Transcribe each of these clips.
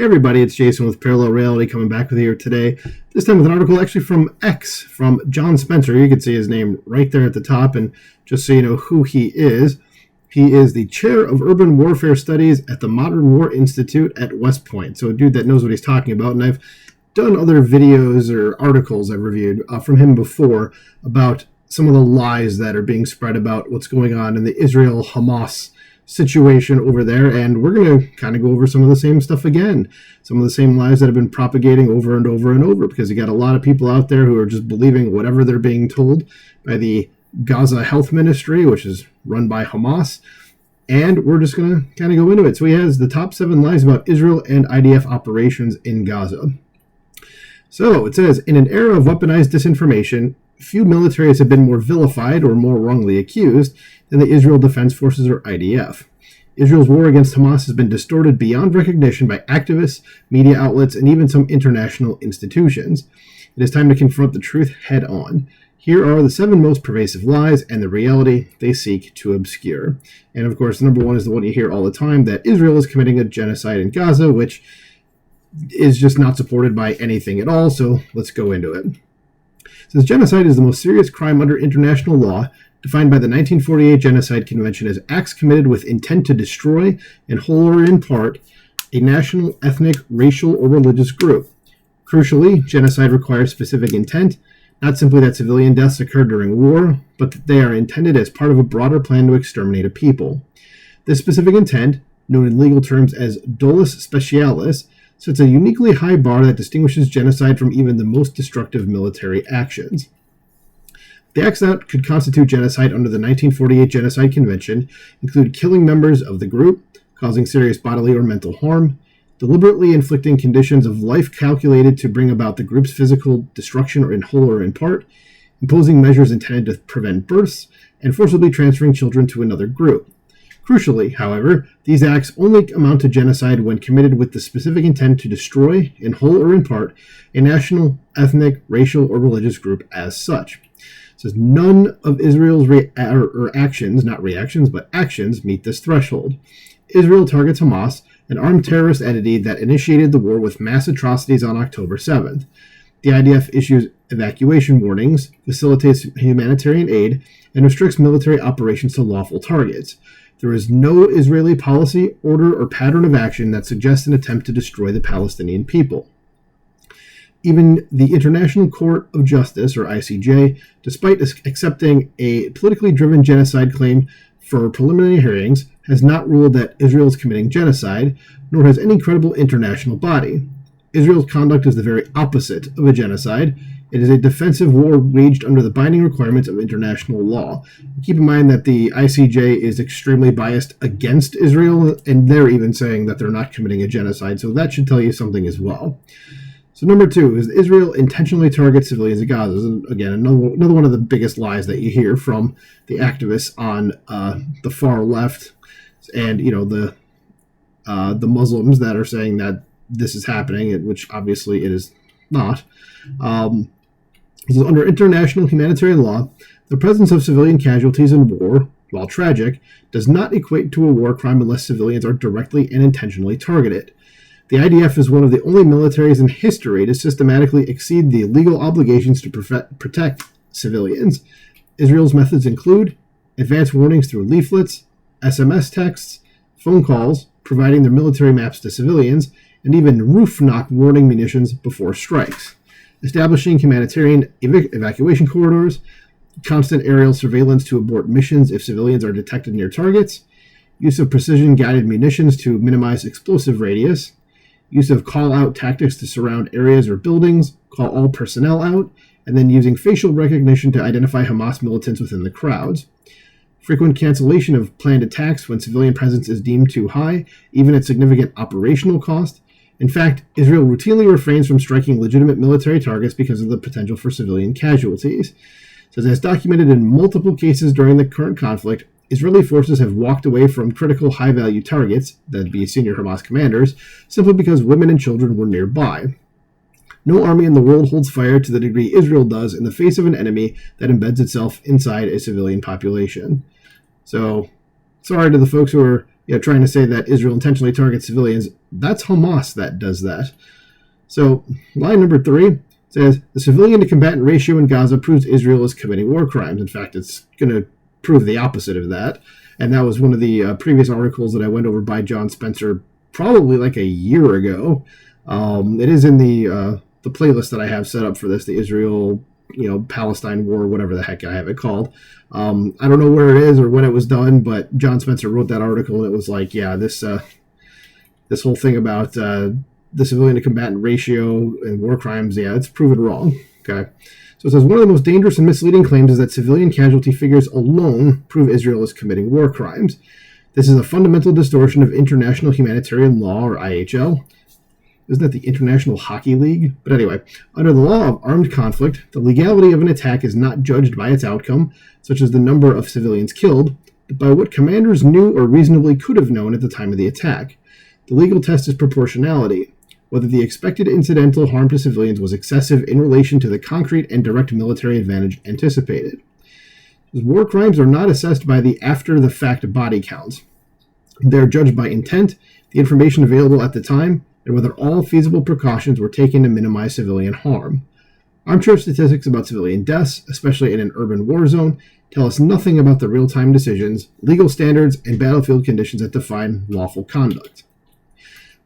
Hey everybody, it's Jason with Parallel Reality coming back with you here today. This time with an article actually from X, from John Spencer. You can see his name right there at the top, and just so you know who he is the chair of urban warfare studies at the Modern War Institute at West Point. So a dude that knows what he's talking about, and I've done other videos or articles I've reviewed from him before about some of the lies that are being spread about what's going on in the Israel-Hamas situation over there, and we're going to kind of go over some of the same stuff again, some of the same lies that have been propagating over and over and over, because you got a lot of people out there who are just believing whatever they're being told by the Gaza Health Ministry, which is run by Hamas, and we're just going to kind of go into it. So he has the top 7 lies about Israel and IDF operations in Gaza. So it says, in an era of weaponized disinformation, few militaries have been more vilified or more wrongly accused than the Israel Defense Forces, or IDF. Israel's war against Hamas has been distorted beyond recognition by activists, media outlets, and even some international institutions. It is time to confront the truth head on. Here are the 7 most pervasive lies and the reality they seek to obscure. And of course, number 1 is the one you hear all the time, that Israel is committing a genocide in Gaza, which is just not supported by anything at all, so let's go into it. Since genocide is the most serious crime under international law, defined by the 1948 Genocide Convention as acts committed with intent to destroy, in whole or in part, a national, ethnic, racial, or religious group. Crucially, genocide requires specific intent, not simply that civilian deaths occur during war, but that they are intended as part of a broader plan to exterminate a people. This specific intent, known in legal terms as dolus specialis, sets a uniquely high bar that distinguishes genocide from even the most destructive military actions. The acts that could constitute genocide under the 1948 Genocide Convention include killing members of the group, causing serious bodily or mental harm, deliberately inflicting conditions of life calculated to bring about the group's physical destruction or in whole or in part, imposing measures intended to prevent births, and forcibly transferring children to another group. Crucially, however, these acts only amount to genocide when committed with the specific intent to destroy, in whole or in part, a national, ethnic, racial, or religious group as such. It says none of Israel's actions, not reactions, but actions, meet this threshold. Israel targets Hamas, an armed terrorist entity that initiated the war with mass atrocities on October 7th. The IDF issues evacuation warnings, facilitates humanitarian aid, and restricts military operations to lawful targets. There is no Israeli policy, order, or pattern of action that suggests an attempt to destroy the Palestinian people. Even the International Court of Justice, or ICJ, despite accepting a politically driven genocide claim for preliminary hearings, has not ruled that Israel is committing genocide, nor has any credible international body. Israel's conduct is the very opposite of a genocide. It is a defensive war waged under the binding requirements of international law. Keep in mind that the ICJ is extremely biased against Israel, and they're even saying that they're not committing a genocide, so that should tell you something as well. So number 2 is Israel intentionally targets civilians in Gaza. And again, another one of the biggest lies that you hear from the activists on the far left, and the Muslims that are saying that this is happening, which obviously it is not. Under international humanitarian law, the presence of civilian casualties in war, while tragic, does not equate to a war crime unless civilians are directly and intentionally targeted. The IDF is one of the only militaries in history to systematically exceed the legal obligations to protect civilians. Israel's methods include advance warnings through leaflets, SMS texts, phone calls, providing their military maps to civilians, and even roof knock warning munitions before strikes. Establishing humanitarian evacuation corridors, constant aerial surveillance to abort missions if civilians are detected near targets, use of precision-guided munitions to minimize explosive radius, use of call-out tactics to surround areas or buildings, call all personnel out, and then using facial recognition to identify Hamas militants within the crowds. Frequent cancellation of planned attacks when civilian presence is deemed too high, even at significant operational cost. In fact, Israel routinely refrains from striking legitimate military targets because of the potential for civilian casualties. It says, as documented in multiple cases during the current conflict, Israeli forces have walked away from critical high-value targets, that'd be senior Hamas commanders, simply because women and children were nearby. No army in the world holds fire to the degree Israel does in the face of an enemy that embeds itself inside a civilian population. So, sorry to the folks who are trying to say that Israel intentionally targets civilians. That's Hamas that does that. So line number 3 says, the civilian to combatant ratio in Gaza proves Israel is committing war crimes. In fact, it's going to prove the opposite of that. And that was one of the previous articles that I went over by John Spencer probably like a year ago. It is in the playlist that I have set up for this, the Israel, Palestine war, whatever the heck I have it called. I don't know where it is or when it was done, but John Spencer wrote that article, and it was like, yeah, this whole thing about the civilian to combatant ratio and war crimes, yeah, it's proven wrong. Okay. So it says, one of the most dangerous and misleading claims is that civilian casualty figures alone prove Israel is committing war crimes. This is a fundamental distortion of international humanitarian law, or IHL. Isn't that the International Hockey League? But anyway, under the law of armed conflict, the legality of an attack is not judged by its outcome, such as the number of civilians killed, but by what commanders knew or reasonably could have known at the time of the attack. The legal test is proportionality, whether the expected incidental harm to civilians was excessive in relation to the concrete and direct military advantage anticipated. War crimes are not assessed by the after-the-fact body counts. They are judged by intent, the information available at the time, and whether all feasible precautions were taken to minimize civilian harm. Armchair statistics about civilian deaths, especially in an urban war zone, tell us nothing about the real-time decisions, legal standards, and battlefield conditions that define lawful conduct.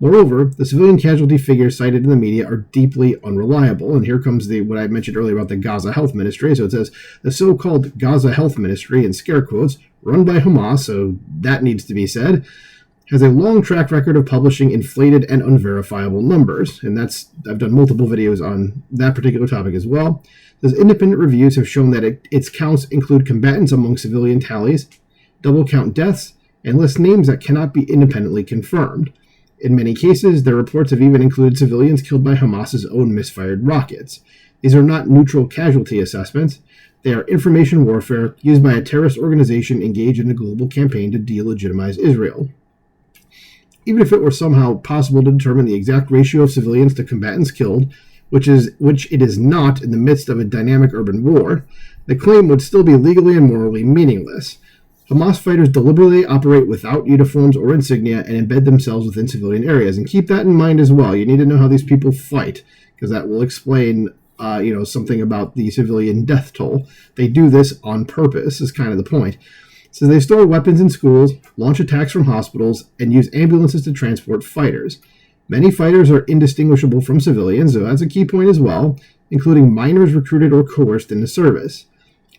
Moreover, the civilian casualty figures cited in the media are deeply unreliable, and here comes what I mentioned earlier about the Gaza Health Ministry. So it says, the so-called Gaza Health Ministry, in scare quotes, run by Hamas, so that needs to be said, has a long track record of publishing inflated and unverifiable numbers, and I've done multiple videos on that particular topic as well. Those independent reviews have shown that its counts include combatants among civilian tallies, double count deaths, and list names that cannot be independently confirmed. In many cases, their reports have even included civilians killed by Hamas's own misfired rockets. These are not neutral casualty assessments. They are information warfare used by a terrorist organization engaged in a global campaign to delegitimize Israel. Even if it were somehow possible to determine the exact ratio of civilians to combatants killed, which it is not in the midst of a dynamic urban war, the claim would still be legally and morally meaningless. Hamas fighters deliberately operate without uniforms or insignia and embed themselves within civilian areas. And keep that in mind as well. You need to know how these people fight, because that will explain something about the civilian death toll. They do this on purpose, is kind of the point. So they store weapons in schools, launch attacks from hospitals, and use ambulances to transport fighters. Many fighters are indistinguishable from civilians, so that's a key point as well, including minors recruited or coerced into service.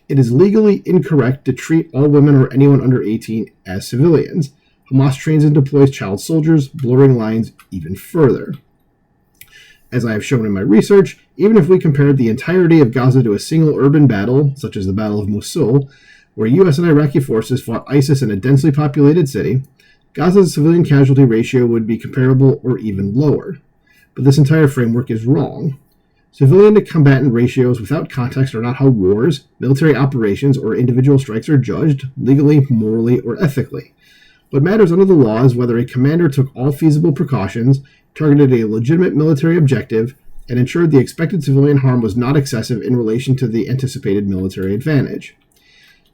It is legally incorrect to treat all women or anyone under 18 as civilians. Hamas trains and deploys child soldiers, blurring lines even further. As I have shown in my research, even if we compared the entirety of Gaza to a single urban battle, such as the Battle of Mosul, where U.S. and Iraqi forces fought ISIS in a densely populated city, Gaza's civilian casualty ratio would be comparable or even lower. But this entire framework is wrong. Civilian to combatant ratios without context are not how wars, military operations, or individual strikes are judged, legally, morally, or ethically. What matters under the law is whether a commander took all feasible precautions, targeted a legitimate military objective, and ensured the expected civilian harm was not excessive in relation to the anticipated military advantage.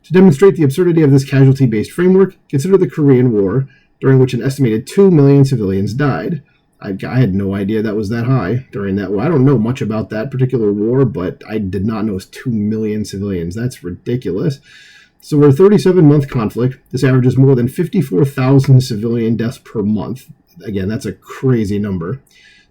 To demonstrate the absurdity of this casualty-based framework, consider the Korean War, during which an estimated 2 million civilians died. I had no idea that was that high during that war. I don't know much about that particular war, but I did not know it was 2 million civilians. That's ridiculous. So for a 37-month conflict, this averages more than 54,000 civilian deaths per month. Again, that's a crazy number.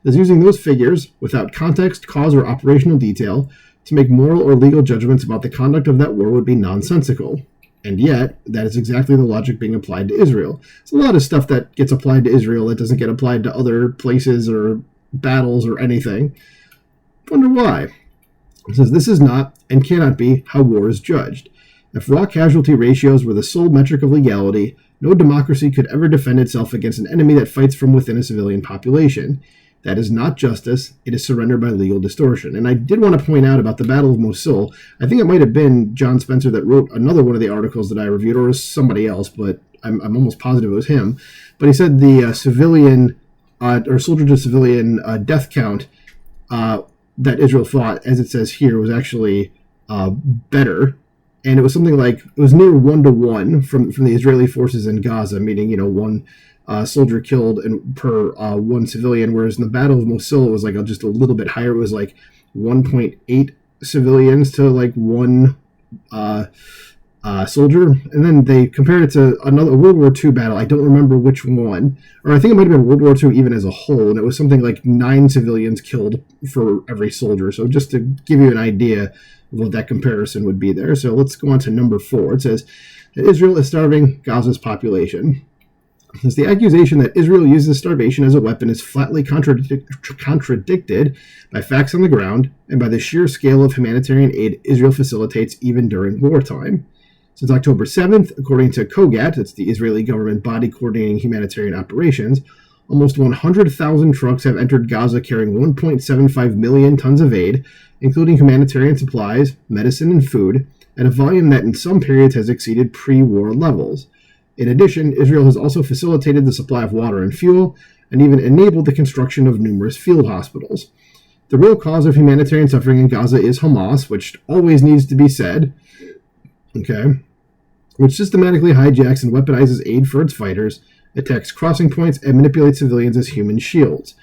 Thus, using those figures, without context, cause, or operational detail, to make moral or legal judgments about the conduct of that war would be nonsensical. And yet, that is exactly the logic being applied to Israel. There's a lot of stuff that gets applied to Israel that doesn't get applied to other places or battles or anything. Wonder why? It says this is not and cannot be how war is judged. If raw casualty ratios were the sole metric of legality, no democracy could ever defend itself against an enemy that fights from within a civilian population. That is not justice. It is surrender by legal distortion. And I did want to point out about the Battle of Mosul. I think it might have been John Spencer that wrote another one of the articles that I reviewed, or somebody else, but I'm almost positive it was him. But he said the civilian or soldier to civilian death count that Israel fought, as it says here, was actually better and it was something like, it was near 1-to-1 from the Israeli forces in Gaza, meaning, one soldier killed per one civilian, whereas in the Battle of Mosul it was like just a little bit higher. It was like 1.8 civilians to like one soldier. And then they compared it to another World War II battle. I don't remember which one, or I think it might have been World War II even as a whole, and it was something like 9 civilians killed for every soldier. So just to give you an idea of what that comparison would be there. So let's go on to number 4. It says that Israel is starving Gaza's population. Since the accusation that Israel uses starvation as a weapon is flatly contradicted by facts on the ground and by the sheer scale of humanitarian aid Israel facilitates even during wartime. Since October 7th, according to COGAT, that's the Israeli government body coordinating humanitarian operations, almost 100,000 trucks have entered Gaza carrying 1.75 million tons of aid, including humanitarian supplies, medicine, and food, at a volume that in some periods has exceeded pre-war levels. In addition, Israel has also facilitated the supply of water and fuel, and even enabled the construction of numerous field hospitals. The real cause of humanitarian suffering in Gaza is Hamas, which always needs to be said, which systematically hijacks and weaponizes aid for its fighters, attacks crossing points, and manipulates civilians as human shields.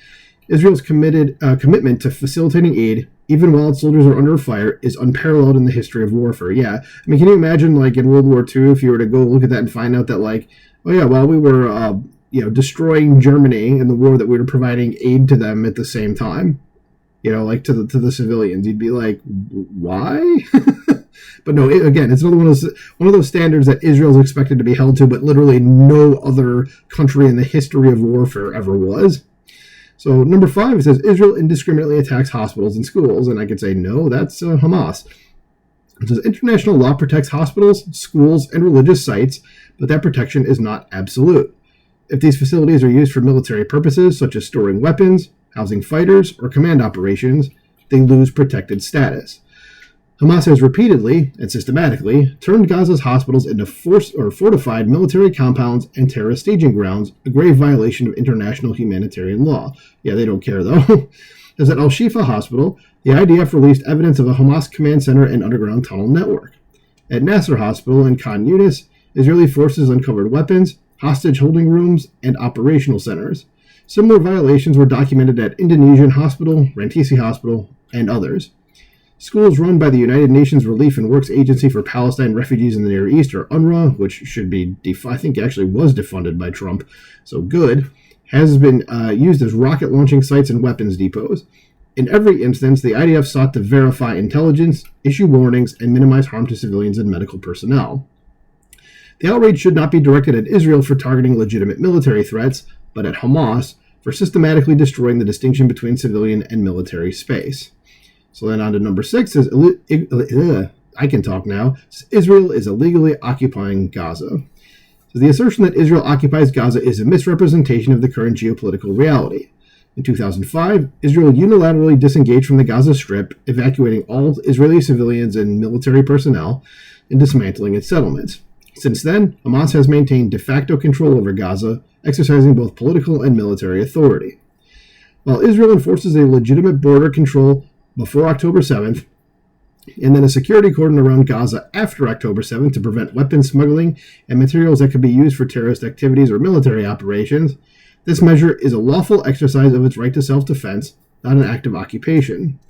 Israel's commitment to facilitating aid, even while its soldiers are under fire, is unparalleled in the history of warfare. Yeah, I mean, can you imagine, like, in World War II, if you were to go look at that and find out that, like, oh yeah, while we were, destroying Germany in the war, that we were providing aid to them at the same time, like to the civilians, you'd be like, why? But no, again, it's another one of those standards that Israel is expected to be held to, but literally no other country in the history of warfare ever was. So number 5, it says Israel indiscriminately attacks hospitals and schools, and I could say no, that's Hamas. It says international law protects hospitals, schools, and religious sites, but that protection is not absolute. If these facilities are used for military purposes, such as storing weapons, housing fighters, or command operations, they lose protected status. Hamas has repeatedly and systematically turned Gaza's hospitals into fortified military compounds and terrorist staging grounds, a grave violation of international humanitarian law. Yeah, they don't care, though. As at Al-Shifa Hospital, the IDF released evidence of a Hamas command center and underground tunnel network. At Nasser Hospital in Khan Yunis, Israeli forces uncovered weapons, hostage holding rooms, and operational centers. Similar violations were documented at Indonesian Hospital, Rantisi Hospital, and others. Schools run by the United Nations Relief and Works Agency for Palestine Refugees in the Near East, or UNRWA, which should be, I think actually was defunded by Trump, so good, has been used as rocket launching sites and weapons depots. In every instance, the IDF sought to verify intelligence, issue warnings, and minimize harm to civilians and medical personnel. The outrage should not be directed at Israel for targeting legitimate military threats, but at Hamas for systematically destroying the distinction between civilian and military space. So then on to number 6 says, I can talk now. Israel is illegally occupying Gaza. So the assertion that Israel occupies Gaza is a misrepresentation of the current geopolitical reality. In 2005, Israel unilaterally disengaged from the Gaza Strip, evacuating all Israeli civilians and military personnel and dismantling its settlements. Since then, Hamas has maintained de facto control over Gaza, exercising both political and military authority. While Israel enforces a legitimate border control before October 7th, and then a security cordon around Gaza after October 7th to prevent weapons smuggling and materials that could be used for terrorist activities or military operations, this measure is a lawful exercise of its right to self-defense, not an act of occupation.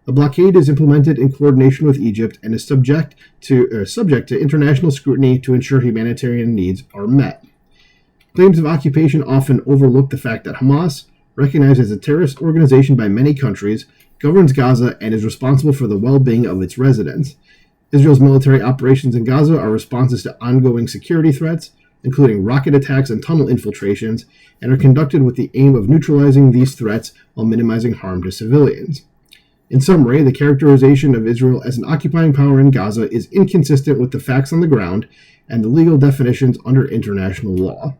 The blockade is implemented in coordination with Egypt and is subject to international scrutiny to ensure humanitarian needs are met. Claims of occupation often overlook the fact that Hamas, recognized as a terrorist organization by many countries, governs Gaza and is responsible for the well-being of its residents. Israel's military operations in Gaza are responses to ongoing security threats, including rocket attacks and tunnel infiltrations, and are conducted with the aim of neutralizing these threats while minimizing harm to civilians. In summary, the characterization of Israel as an occupying power in Gaza is inconsistent with the facts on the ground and the legal definitions under international law.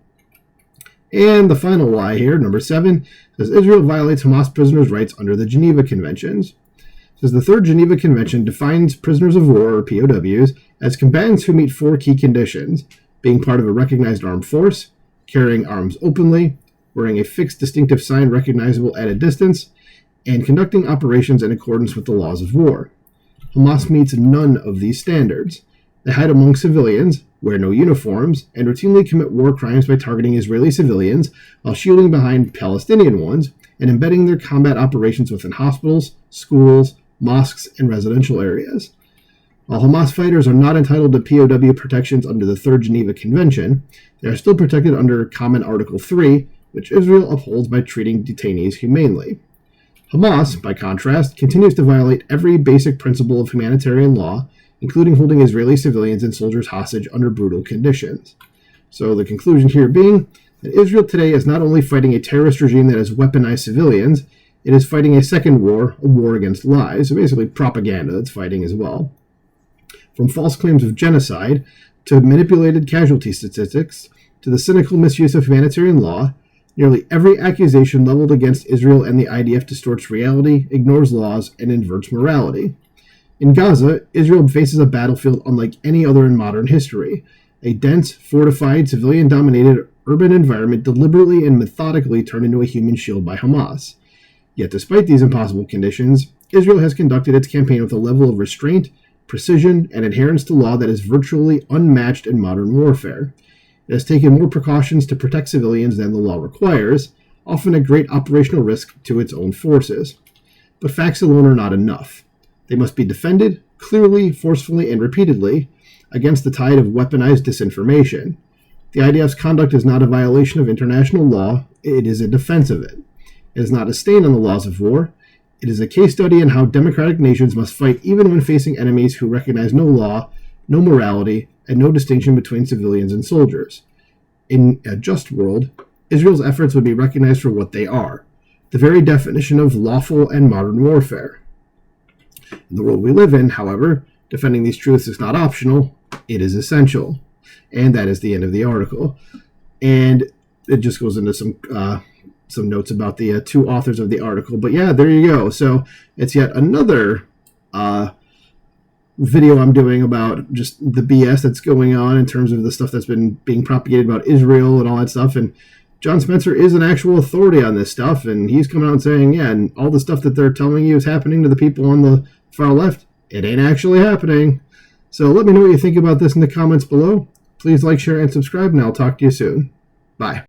And the final lie here, number 7, says Israel violates Hamas prisoners' rights under the Geneva Conventions. It says the Third Geneva Convention defines prisoners of war, or POWs, as combatants who meet 4 key conditions: being part of a recognized armed force, carrying arms openly, wearing a fixed distinctive sign recognizable at a distance, and conducting operations in accordance with the laws of war. Hamas meets none of these standards. They hide among civilians, wear no uniforms, and routinely commit war crimes by targeting Israeli civilians while shielding behind Palestinian ones and embedding their combat operations within hospitals, schools, mosques, and residential areas. While Hamas fighters are not entitled to POW protections under the Third Geneva Convention, they are still protected under Common Article 3, which Israel upholds by treating detainees humanely. Hamas, by contrast, continues to violate every basic principle of humanitarian law, including holding Israeli civilians and soldiers hostage under brutal conditions. So the conclusion here being that Israel today is not only fighting a terrorist regime that has weaponized civilians, it is fighting a second war, a war against lies, so basically propaganda it's fighting as well. From false claims of genocide, to manipulated casualty statistics, to the cynical misuse of humanitarian law, nearly every accusation leveled against Israel and the IDF distorts reality, ignores laws, and inverts morality. In Gaza, Israel faces a battlefield unlike any other in modern history, a dense, fortified, civilian-dominated urban environment deliberately and methodically turned into a human shield by Hamas. Yet despite these impossible conditions, Israel has conducted its campaign with a level of restraint, precision, and adherence to law that is virtually unmatched in modern warfare. It has taken more precautions to protect civilians than the law requires, often at great operational risk to its own forces. But facts alone are not enough. They must be defended, clearly, forcefully, and repeatedly, against the tide of weaponized disinformation. The IDF's conduct is not a violation of international law, it is a defense of it. It is not a stain on the laws of war. It is a case study in how democratic nations must fight even when facing enemies who recognize no law, no morality, and no distinction between civilians and soldiers. In a just world, Israel's efforts would be recognized for what they are, the very definition of lawful and modern warfare. In the world we live in, however, defending these truths is not optional, it is essential. And that is the end of the article. And it just goes into some notes about the two authors of the article. But yeah, there you go. So it's yet another video I'm doing about just the BS that's going on in terms of the stuff that's been being propagated about Israel and all that stuff. And John Spencer is an actual authority on this stuff, and he's coming out and saying, yeah, and all the stuff that they're telling you is happening to the people on the far left, it ain't actually happening. So let me know what you think about this in the comments below. Please like, share, and subscribe, and I'll talk to you soon. Bye.